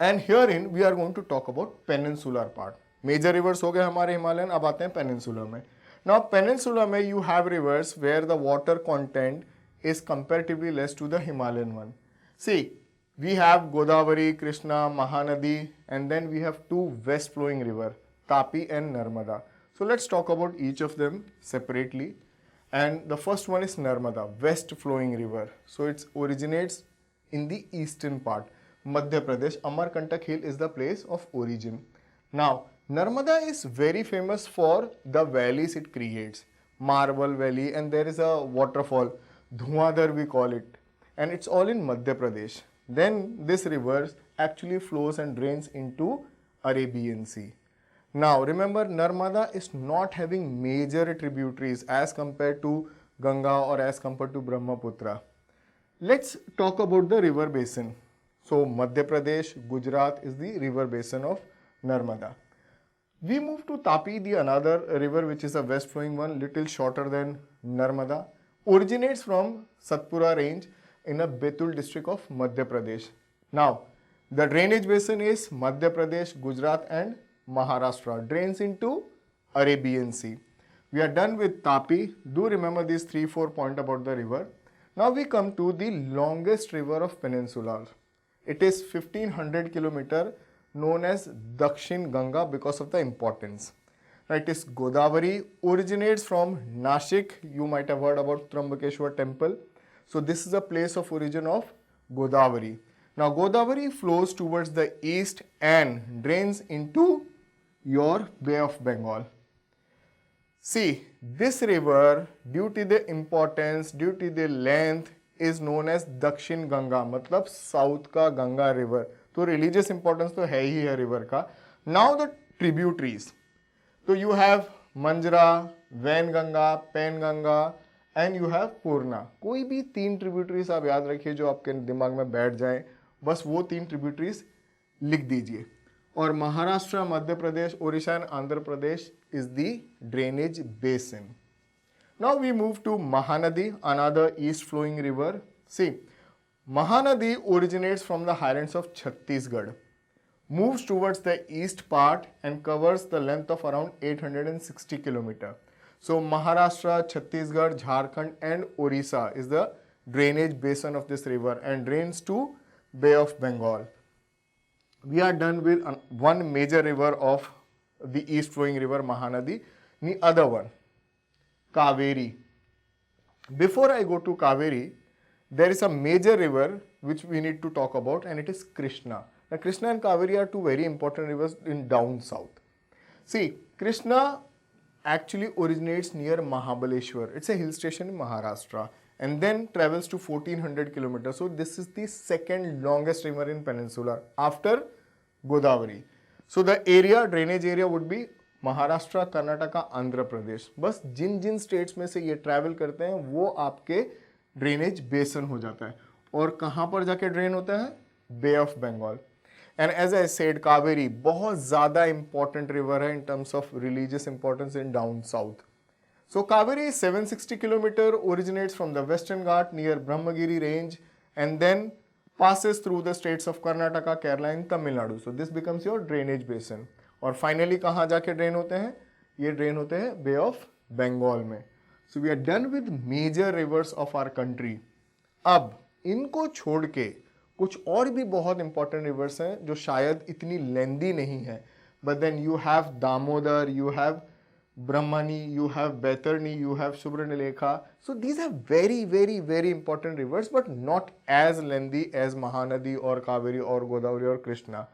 And here in we are going to talk about peninsular part. Major rivers हो गए हमारे Himalayan, अब आते हैं पेनिनसुलर में. नाउ पेनिनसुलर में you have rivers where the water content is comparatively less to the Himalayan one. See, we have Godavari, Krishna, Mahanadi, and then we have two west flowing river, Tapi and Narmada. So let's talk about each of them separately. And the first one is Narmada, west flowing river. So it originates in the eastern part, Madhya Pradesh. Amarkantak Hill is the place of origin. Now, Narmada is very famous for the valleys it creates. Marble Valley, and there is a waterfall, Dhuadhar we call it, and it's all in Madhya Pradesh. Then this river actually flows and drains into Arabian Sea. Now remember, Narmada is not having major tributaries as compared to Ganga or as compared to Brahmaputra. Let's talk about the river basin. So Madhya Pradesh, Gujarat is the river basin of Narmada. We move to Tapi, the another river which is a west flowing one, little shorter than Narmada. Originates from Satpura range in a Betul district of Madhya Pradesh. Now, the drainage basin is Madhya Pradesh, Gujarat and Maharashtra. Drains into Arabian Sea. We are done with Tapi. Do remember these 3-4 points about the river. Now we come to the longest river of Peninsula. It is 1500 km, known as Dakshin Ganga because of the importance. It is Godavari, originates from Nashik. You might have heard about Trambakeshwar temple. So this is the place of origin of Godavari. Now Godavari flows towards the east and drains into your Bay of Bengal. See, this river, due to the importance, due to the length, is known as Dakshin Ganga, मतलब south का Ganga river. तो religious importance तो है ही है river का. Now the tributaries, तो you have Manjra, Wainganga, Penganga and you have Purna. कोई भी 3 ट्रिब्यूटरीज आप याद रखिए जो आपके दिमाग में बैठ जाए, बस वो 3 ट्रिब्यूटरीज लिख दीजिए. और Maharashtra, Madhya Pradesh, Odisha and Andhra Pradesh is the drainage basin. Now we move to Mahanadi, another east flowing river. See, Mahanadi originates from the highlands of Chhattisgarh, moves towards the east part and covers the length of around 860 km. So Maharashtra, Chhattisgarh, Jharkhand and Orissa is the drainage basin of this river and drains to Bay of Bengal. We are done with one major river of the east flowing river Mahanadi. The other one, Kaveri. Before I go to Kaveri, there is a major river which we need to talk about, and it is Krishna. Now Krishna and Kaveri are two very important rivers in down south. See, Krishna actually originates near Mahabaleshwar. It's a hill station in Maharashtra and then travels to 1400 kilometers. So this is the second longest river in Peninsula after Godavari. So the area, drainage area would be Maharashtra, Karnataka, Andhra Pradesh. बस जिन जिन states में से ये travel करते हैं वो आपके drainage बेसन हो जाता है. और कहाँ पर जाके ड्रेन होता है? Bay of Bengal. And as I said, Kaveri बहुत ज़्यादा इंपॉर्टेंट रिवर है in terms of religious importance in down south. So Kaveri is 760 kilometre, originates from the western Ghat near Brahmagiri range and then passes through the states of Karnataka, Kerala and Tamil Nadu. So this becomes your drainage basin. और finally कहाँ जाके drain होते हैं? ये drain होते हैं बे of Bengal में. So we are done with major rivers of our country. अब इनको छोड़ के कुछ और भी बहुत इंपॉर्टेंट रिवर्स हैं जो शायद इतनी लेंदी नहीं है, but then you have Damodar, you have Brahmani, you have Baitarni, you have Subranilekha. So these are very, very, very important rivers, but not as lengthy as Mahanadi or Kaveri or Godavari or Krishna.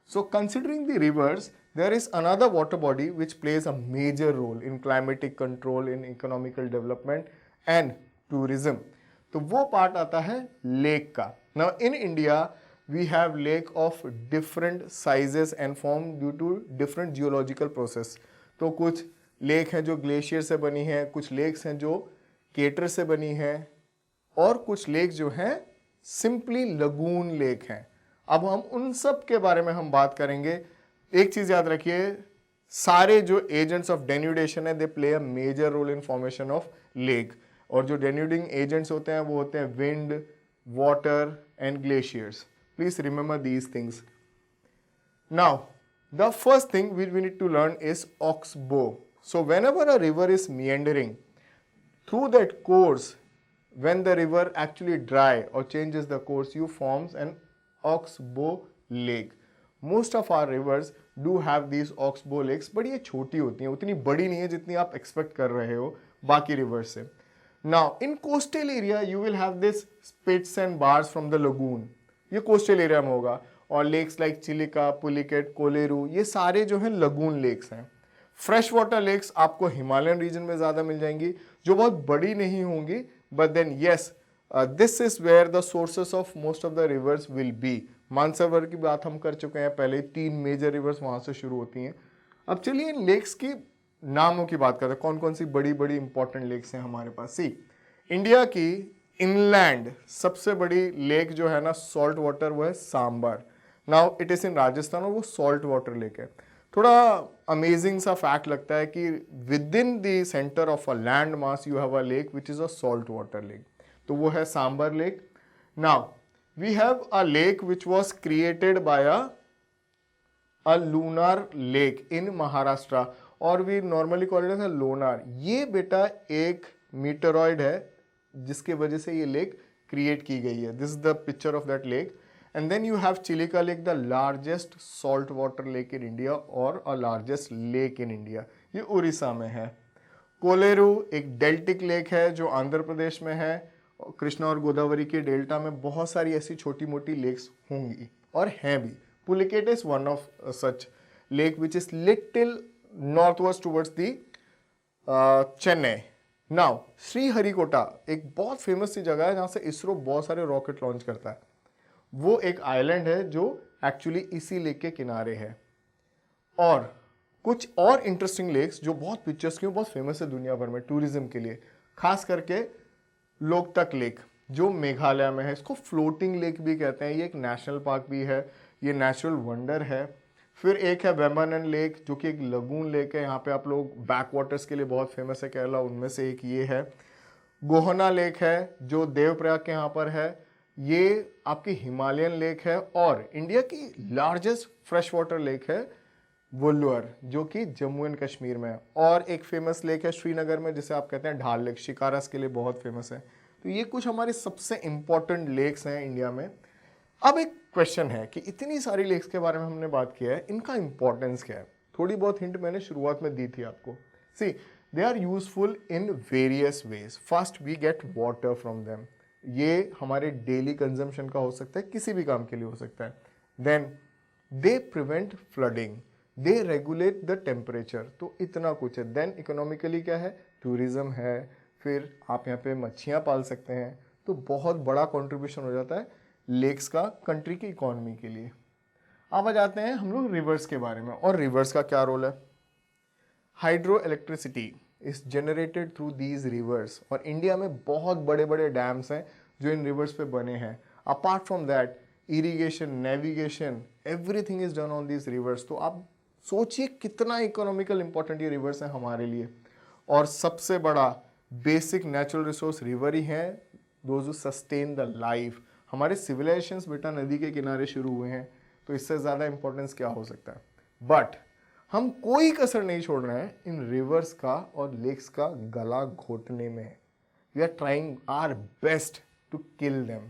So considering the rivers, there is another water body which plays a major role in climatic control, in economical development and tourism. तो वो part आता है lake का. Now in India, we have lake of different sizes and form due to different geological process. तो कुछ lake हैं जो glacier से बनी है, कुछ लेक्स हैं जो केटर से बनी है और कुछ लेक जो हैं सिंपली लगून लेक हैं. अब हम उन सब के बारे में हम बात करेंगे. एक चीज याद रखिए, सारे जो एजेंट्स ऑफ डेन्यूडेशन है they play a major role in formation of lake. और जो डेन्यूडिंग एजेंट्स होते हैं वो होते हैं wind, water and glaciers. Please remember these things. Now, the first thing we need to learn is oxbow. So whenever a river is meandering through that course, when the river actually dry or changes the course, you forms an oxbow lake. Most of our rivers do have these oxbow lakes, but ये छोटी होती हैं, उतनी बड़ी नहीं है जितनी आप एक्सपेक्ट कर रहे हो बाकी रिवर्स से. Now, in coastal area, you will have this spits and bars from the lagoon. ये कोस्टल एरिया में होगा. और लेक्स लाइक चिलिका, पुलिकेट, कोलेरू, ये सारे जो हैं लगून लेक्स हैं. फ्रेश वाटर लेक्स आपको हिमालयन रीजन में ज़्यादा मिल जाएंगी, जो बहुत बड़ी नहीं होंगी, but then yes, this is where the sources of most of the rivers will be. Mansarovar की बात हम कर चुके हैं पहले, 3 मेजर रिवर्स वहाँ से शुरू होती हैं. अब चलिए इन लेक्स की नामों की बात करते हैं, कौन कौन सी बड़ी बड़ी इंपॉर्टेंट लेक्स हैं हमारे पास. सी, इंडिया की इनलैंड सबसे बड़ी लेक जो है ना सॉल्ट वाटर, वो है Sambhar. Now it is in Rajasthan और वो सॉल्ट वाटर लेक है. थोड़ा अमेजिंग सा फैक्ट लगता है कि within the centre of a land mass you have a lake which is a salt water lake, तो वो है Sambhar lake. Now we have a lake which was created by a lunar lake in Maharashtra, और we normally call it as Lonar. ये बेटा एक मीटरॉइड है जिसके वजह से ये लेक क्रिएट की गई है. This is the picture of that lake. And then you have Chilika lake, the largest salt water lake in India और a largest lake in India. ये उड़ीसा में है. कोलेरू एक डेल्टिक लेक है जो आंध्र प्रदेश में है. कृष्णा और गोदावरी के डेल्टा में बहुत सारी ऐसी छोटी मोटी लेक्स होंगी और हैं भी. Pulicat is one of such lake which is little northwest towards the Chennai. Now Sriharikota एक बहुत फेमस सी जगह है जहाँ से इसरो बहुत सारे रॉकेट लॉन्च करता है. वो एक आइलैंड है जो एक्चुअली इसी लेक के किनारे है. और कुछ और इंटरेस्टिंग लेक्स जो बहुत पिक्चर्स की बहुत फेमस है दुनिया भर में टूरिज्म के लिए, खास करके लोकतक लेक जो मेघालय में है. इसको फ्लोटिंग लेक भी कहते हैं. ये एक नेशनल पार्क भी है, ये नेचुरल वंडर है. फिर एक है वेम्बनन लेक जो कि एक लगून लेक है. यहाँ पे आप लोग बैक वाटर्स के लिए बहुत फेमस है केरला, उनमें से एक ये है. गोहना लेक है जो देवप्रयाग के यहाँ पर है. ये आपकी हिमालयन लेक है. और इंडिया की लार्जेस्ट फ्रेश वाटर लेक है वुल्लुअर जो कि जम्मू एंड कश्मीर में है. और एक फेमस लेक है श्रीनगर में जिसे आप कहते हैं ढाल लेक, शिकारास के लिए बहुत फेमस है. तो ये कुछ हमारे सबसे इंपॉर्टेंट लेक्स हैं इंडिया में. अब एक क्वेश्चन है कि इतनी सारी लेक्स के बारे में हमने बात किया है, इनका इंपॉर्टेंस क्या है. थोड़ी बहुत हिंट मैंने शुरुआत में दी थी आपको. See, they are useful in various ways. First, we get water from them. ये हमारे डेली कंजम्पशन का हो सकता है, किसी भी काम के लिए हो सकता है. Then they prevent flooding, they regulate the temperature. तो इतना कुछ है. देन इकोनॉमिकली क्या है, टूरिज्म है. फिर आप यहाँ पे मच्छियाँ पाल सकते हैं. तो बहुत बड़ा कंट्रीब्यूशन हो जाता है लेक्स का कंट्री की इकोनॉमी के लिए. अब आ जाते हैं हम लोग रिवर्स के बारे में. और रिवर्स का क्या रोल है. Hydro electricity is generated through these rivers. और इंडिया में बहुत बड़े बड़े डैम्स हैं जो इन रिवर्स पे बने हैं. Apart from that irrigation, navigation, everything is done on these rivers. तो आप सोचिए कितना इकोनॉमिकल इंपॉर्टेंट ये रिवर्स हैं हमारे लिए. और सबसे बड़ा बेसिक नेचुरल रिसोर्स रिवर ही हैं, those who sustain the life. हमारे सिविलाइजेशंस बेटा नदी के किनारे शुरू हुए हैं, तो इससे ज़्यादा इंपॉर्टेंस क्या हो सकता है. बट हम कोई कसर नहीं छोड़ रहे हैं इन रिवर्स का और लेक्स का गला घोटने में. We are trying our best to kill them.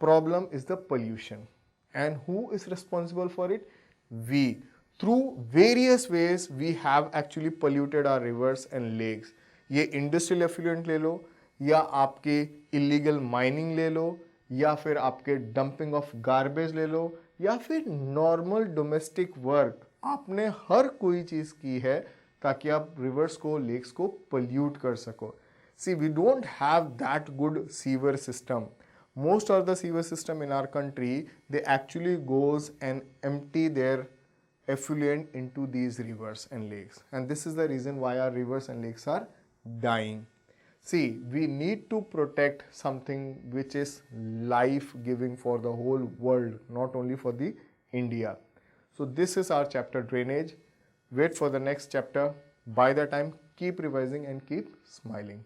Problem is the pollution. And who is responsible for it. We. Through various ways we have actually polluted our rivers and lakes. ये industrial effluent ले लो, या आपके illegal mining ले लो, या फिर आपके डंपिंग ऑफ गार्बेज ले लो, या फिर नॉर्मल डोमेस्टिक वर्क. आपने हर कोई चीज़ की है ताकि आप रिवर्स को, लेक्स को पोल्यूट कर सको. See, we don't have that good sewer system. Most of the sewer system in our country, they actually goes and empty their effluent into these rivers and lakes. And this is the reason why our rivers and lakes are dying. See, we need to protect something which is life-giving for the whole world, not only for the India. So this is our chapter drainage. Wait for the next chapter. By the time, keep revising and keep smiling.